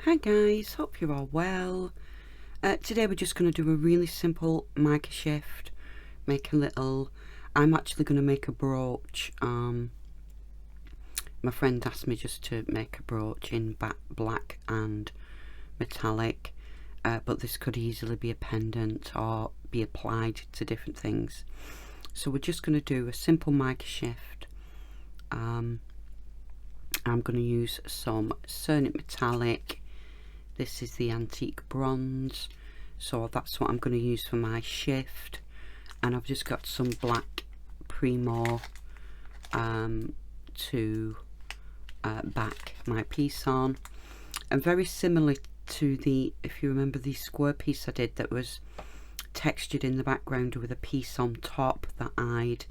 Hi guys, hope you're all well. Today we're just going to do a really simple mica shift, make a little, I'm actually going to make a brooch. My friend asked me just to make a brooch in black and metallic, but this could easily be a pendant or be applied to different things. So we're just going to do a simple mica shift. I'm going to use some Cernit metallic. This is the antique bronze, so that's what I'm going to use for my shift. And I've just got some black Premo to back my piece on. And very similar to the, if you remember, the square piece I did that was textured in the background with a piece on top that I'd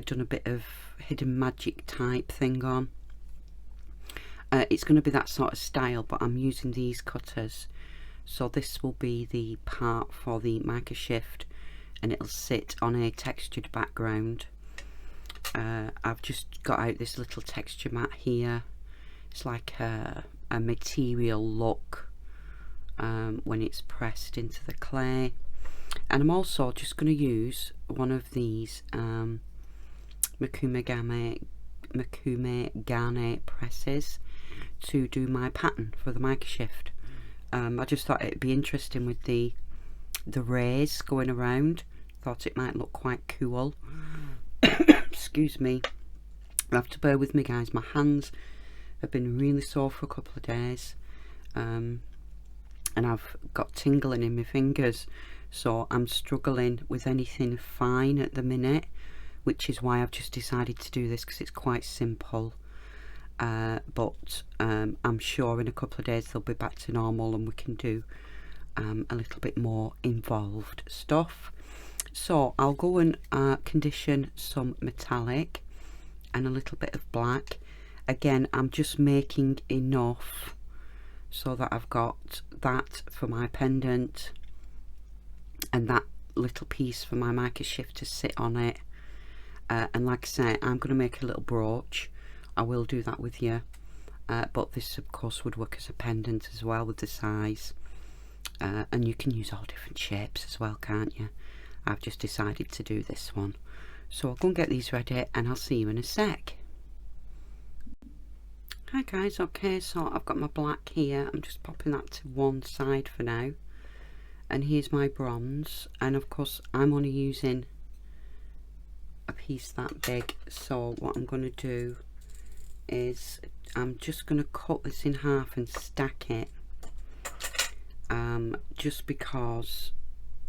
done a bit of hidden magic type thing on. It's going to be that sort of style, but I'm using these cutters, so this will be the part for the mica shift and it'll sit on a textured background. I've just got out this little texture mat here. It's like a material look when it's pressed into the clay. And I'm also just going to use one of these Mica Garnet presses to do my pattern for the mica shift. I just thought it'd be interesting with the rays going around. Thought it might look quite cool. Excuse me, you have to bear with me guys, my hands have been really sore for a couple of days, and I've got tingling in my fingers, so I'm struggling with anything fine at the minute, which is why I've just decided to do this, because it's quite simple. But I'm sure in a couple of days they'll be back to normal and we can do a little bit more involved stuff. So I'll go and condition some metallic and a little bit of black. Again, I'm just making enough so that I've got that for my pendant and that little piece for my mica shift to sit on it. And like I say, I'm going to make a little brooch. I will do that with you, but this of course would work as a pendant as well with the size, and you can use all different shapes as well, can't you? I've just decided to do this one, so I'll go and get these ready and I'll see you in a sec. Hi guys, okay, so I've got my black here. I'm just popping that to one side for now, and here's my bronze, and of course I'm only using a piece that big, so what I'm going to do is I'm just going to cut this in half and stack it, just because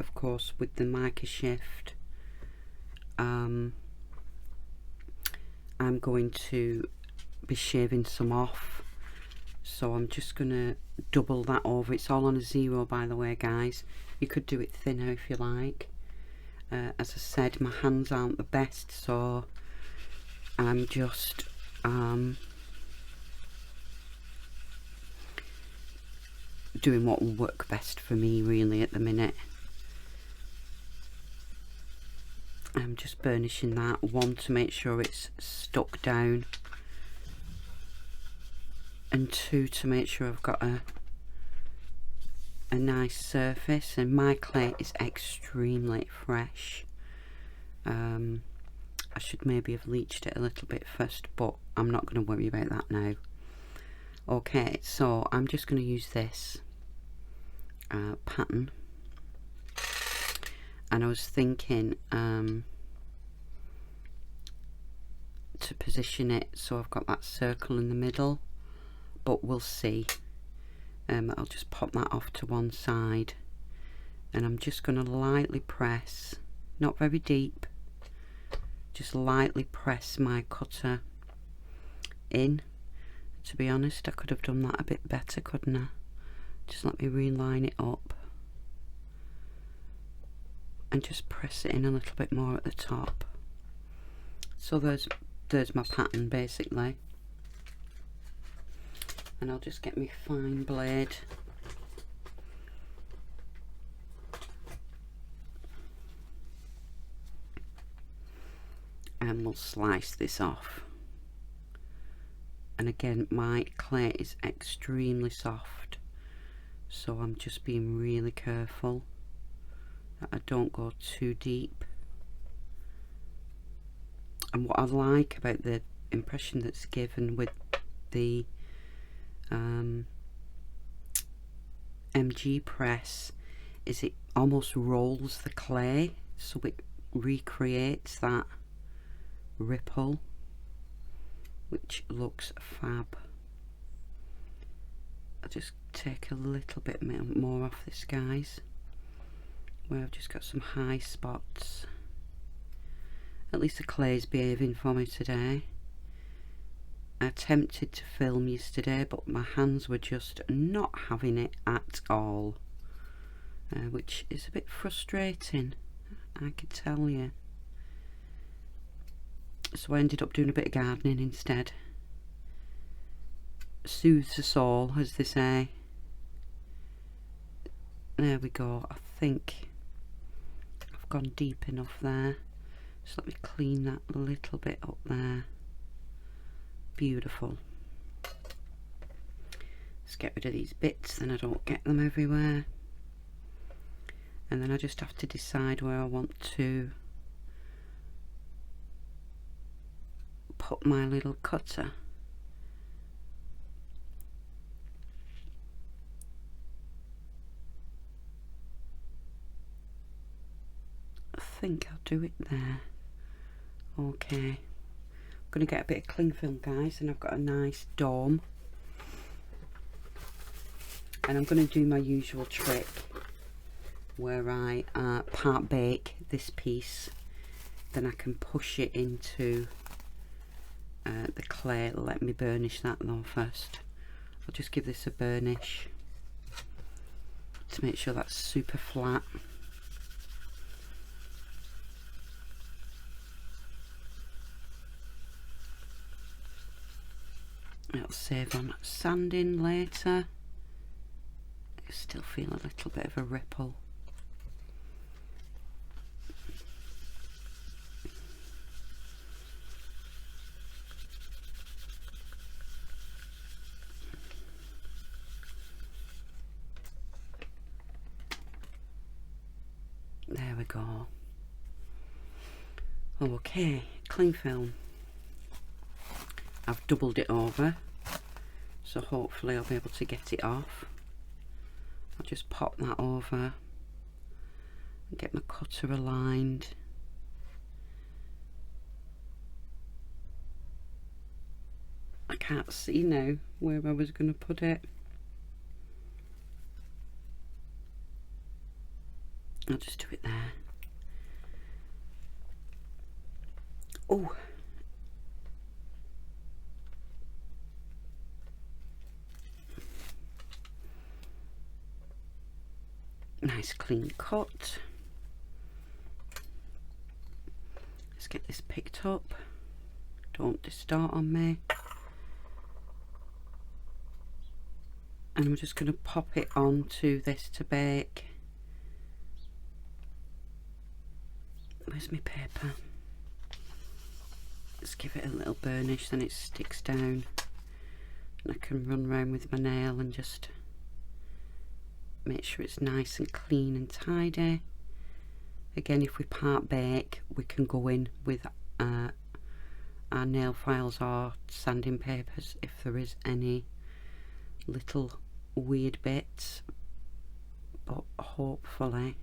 of course with the mica shift I'm going to be shaving some off, so I'm just going to double that over. It's all on a 0 by the way guys, you could do it thinner if you like. As I said, my hands aren't the best, so I'm just doing what will work best for me really at the minute. I'm just burnishing that, one to make sure it's stuck down, and two to make sure I've got a nice surface. And my clay is extremely fresh. I should maybe have bleached it a little bit first, but I'm not going to worry about that now. Okay, so I'm just going to use this pattern, and I was thinking to position it so I've got that circle in the middle, but we'll see. I'll just pop that off to one side, and I'm just going to lightly press, not very deep, just lightly press my cutter in. To be honest, I could have done that a bit better, couldn't I? Just let me reline it up and just press it in a little bit more at the top. So there's my pattern basically, and I'll just get my fine blade and we'll slice this off. And again, my clay is extremely soft, so I'm just being really careful that I don't go too deep. And what I like about the impression that's given with the MG press is it almost rolls the clay, so it recreates that ripple, which looks fab. I'll just take a little bit more off this, guys, where I've just got some high spots. At least the clay's behaving for me today. I attempted to film yesterday, but my hands were just not having it at all, which is a bit frustrating, I could tell you. So I ended up doing a bit of gardening instead. Soothes us all, as they say. There we go. I think I've gone deep enough there. So let me clean that a little bit up there. Beautiful. Let's get rid of these bits, then I don't get them everywhere. And then I just have to decide where I want to put my little cutter. I think I'll do it there. Okay. I'm going to get a bit of cling film, guys, and I've got a nice dome. And I'm going to do my usual trick where I part bake this piece, then I can push it into the clay. Let me burnish that though first. I'll just give this a burnish to make sure that's super flat. It'll save on sanding later. I still feel a little bit of a ripple. There we go. Okay, cling film. I've doubled it over, so hopefully I'll be able to get it off. I'll just pop that over and get my cutter aligned. I can't see now where I was going to put it. I'll just do it there. Oh, nice clean cut. Let's get this picked up. Don't distort on me. And I'm just going to pop it onto this to bake. Where's my paper? Let's give it a little burnish, then it sticks down. And I can run around with my nail and just make sure it's nice and clean and tidy. Again, if we part bake, we can go in with our nail files or sanding papers if there is any little weird bits, but hopefully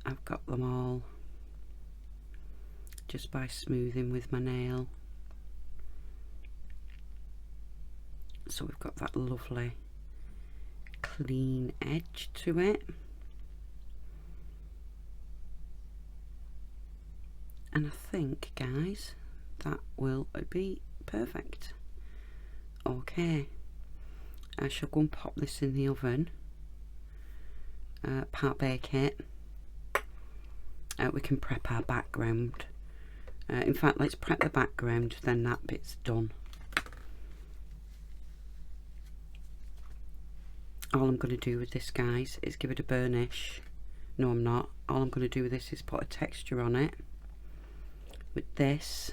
I've got them all just by smoothing with my nail. So we've got that lovely clean edge to it, and I think, guys, that will be perfect. Okay, I shall go and pop this in the oven, part bake it. We can prep our background. In fact, let's prep the background, then that bit's done. All I'm going to do with this, guys, is give it a burnish. No, I'm not. All I'm going to do with this is put a texture on it with this.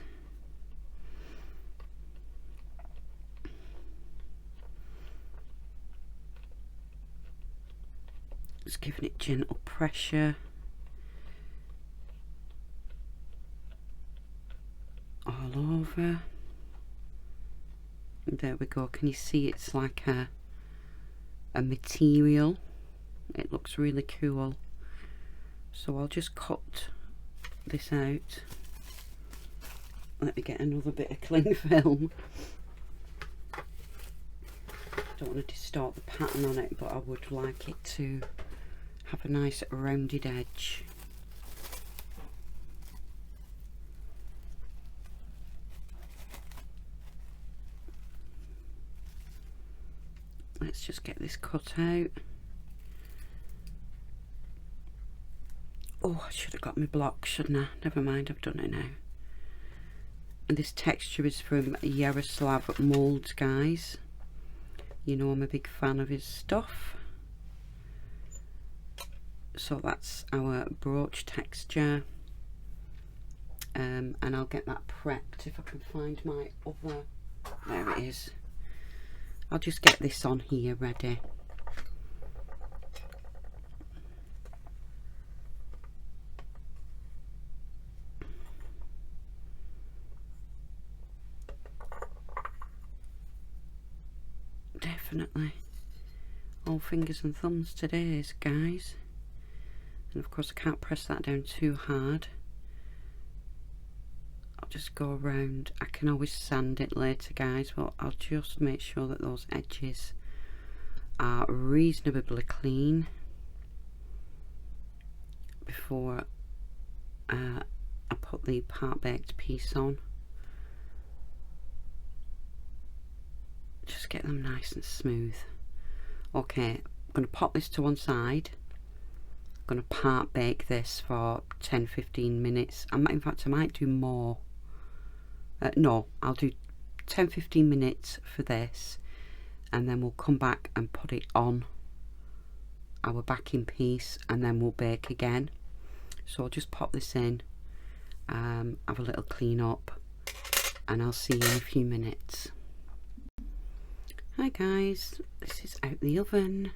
Just giving it gentle pressure all over. And there we go. Can you see it's like a material? It looks really cool. So I'll just cut this out. Let me get another bit of cling film. Don't want to distort the pattern on it, but I would like it to have a nice rounded edge. Let's just get this cut out. Oh, I should have got my block, shouldn't I? Never mind, I've done it now. And this texture is from Yaroslav Molds, guys. You know I'm a big fan of his stuff. So that's our brooch texture. And I'll get that prepped if I can find my other... There it is. I'll just get this on here ready. Definitely all fingers and thumbs today, guys. And of course I can't press that down too hard. I'll just go around. I can always sand it later, guys, but I'll just make sure that those edges are reasonably clean before I put the part baked piece on. Just get them nice and smooth. Okay, I'm going to pop this to one side. I'm going to part bake this for 10-15 minutes. In fact, I might do more. No, I'll do 10-15 minutes for this, and then we'll come back and put it on our backing piece, and then we'll bake again. So I'll just pop this in, have a little clean up, and I'll see you in a few minutes. Hi guys, this is out the oven.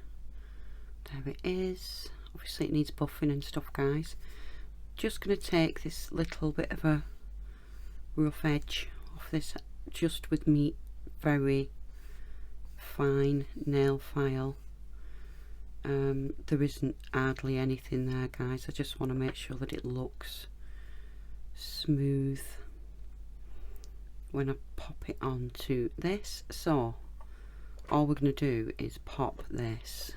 There it is. Obviously it needs buffing and stuff, guys. Just going to take this little bit of a rough edge off this, just with me very fine nail file. There isn't hardly anything there, guys. I just want to make sure that it looks smooth when I pop it onto this. So all we're going to do is pop this,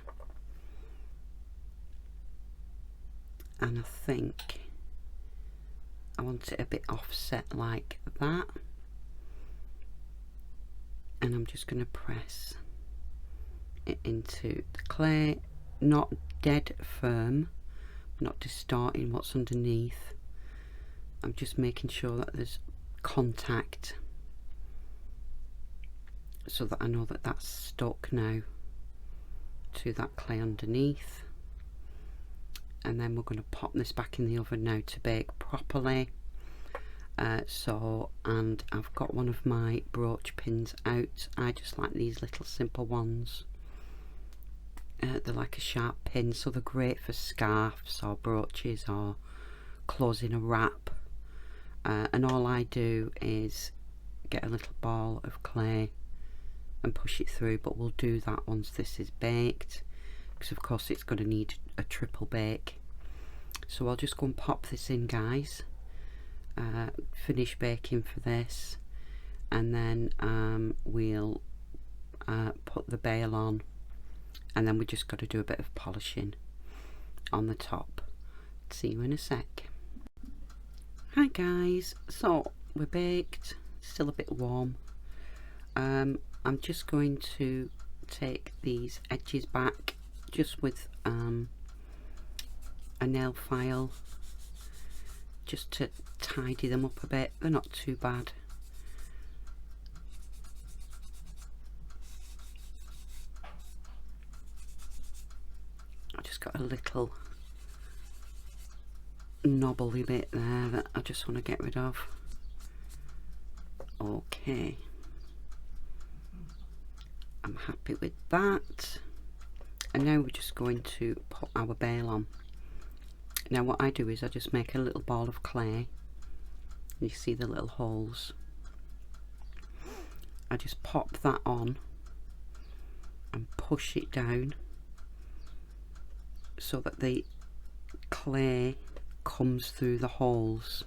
and I think I want it a bit offset like that, and I'm just going to press it into the clay, not dead firm, not distorting what's underneath. I'm just making sure that there's contact, so that I know that that's stuck now to that clay underneath. And then we're going to pop this back in the oven now to bake properly. And I've got one of my brooch pins out. I just like these little simple ones. They're like a sharp pin, so they're great for scarves or brooches or closing a wrap. And all I do is get a little ball of clay and push it through, but we'll do that once this is baked, because of course it's going to need a triple bake. So I'll just go and pop this in, guys, finish baking for this, and then we'll put the bail on, and then we just got to do a bit of polishing on the top. See you in a sec. Hi guys, so we're baked, still a bit warm. I'm just going to take these edges back just with a nail file, just to tidy them up a bit. They're not too bad. I just got a little knobbly bit there that I just want to get rid of. Okay, I'm happy with that. And now we're just going to put our bail on. Now what I do is I just make a little ball of clay. You see the little holes. I just pop that on and push it down so that the clay comes through the holes.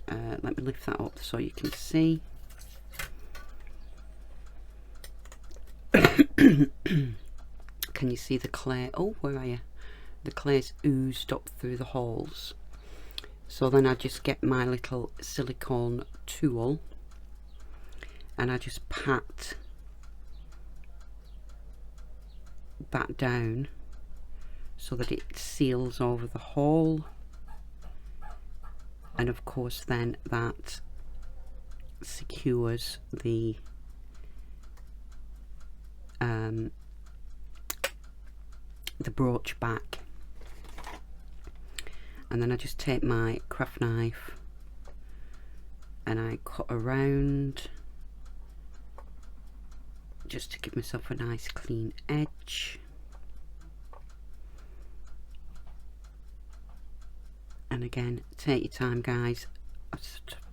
Let me lift that up so you can see. Can you see the clay? Oh, where are you? The clay's oozed up through the holes. So then I just get my little silicone tool and I just pat that down so that it seals over the hole, and of course then that secures the brooch back. And then I just take my craft knife and I cut around just to give myself a nice clean edge. And again, take your time, guys. I've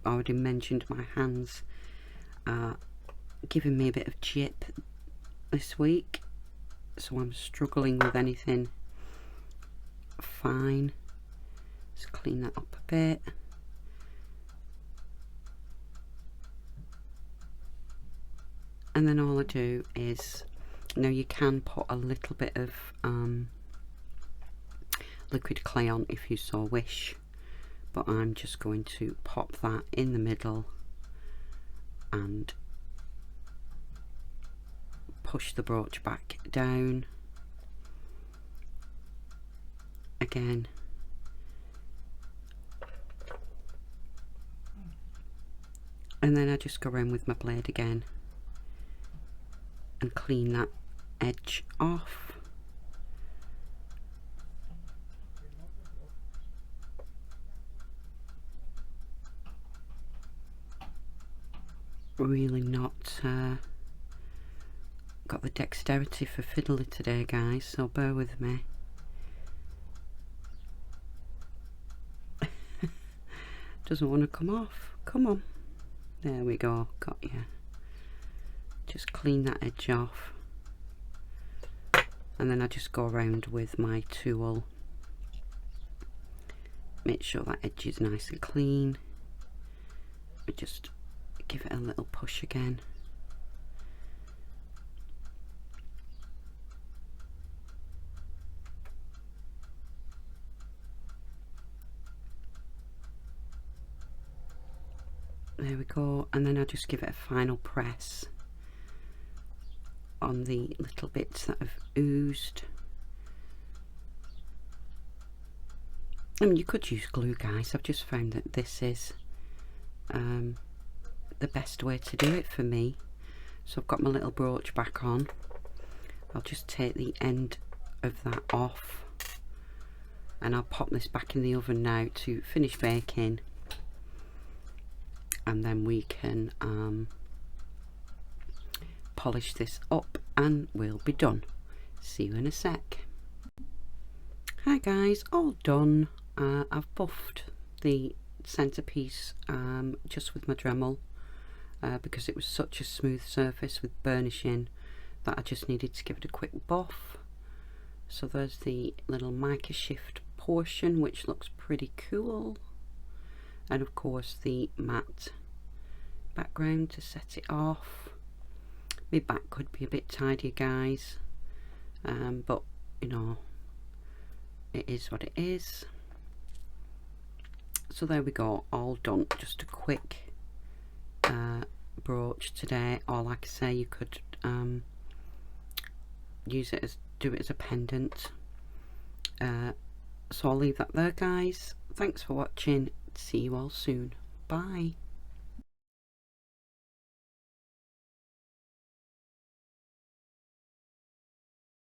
already mentioned my hands are giving me a bit of jip this week, so I'm struggling with anything fine. Just clean that up a bit. And then all I do is, now you can put a little bit of liquid clay on if you so wish, but I'm just going to pop that in the middle and push the brooch back down again. And then I just go around with my blade again and clean that edge off. Really not got the dexterity for fiddly today, guys, so bear with me. Doesn't want to come off. Come on. There we go, got you. Just clean that edge off, and then I just go around with my tool, make sure that edge is nice and clean. I just give it a little push again. There we go, and then I just give it a final press on the little bits that have oozed. I mean, you could use glue, guys. I've just found that this is the best way to do it for me. So I've got my little brooch back on. I'll just take the end of that off and I'll pop this back in the oven now to finish baking, and then we can polish this up and we'll be done. See you in a sec. Hi guys, all done. I've buffed the centerpiece just with my Dremel because it was such a smooth surface with burnishing that I just needed to give it a quick buff. So there's the little mica shift portion, which looks pretty cool, and of course the matte background to set it off. My back could be a bit tidier, guys, but you know, it is what it is. So there we go, all done. Just a quick brooch today, or like I say, you could use it as, do it as a pendant. So I'll leave that there, guys. Thanks for watching. See you all soon. Bye.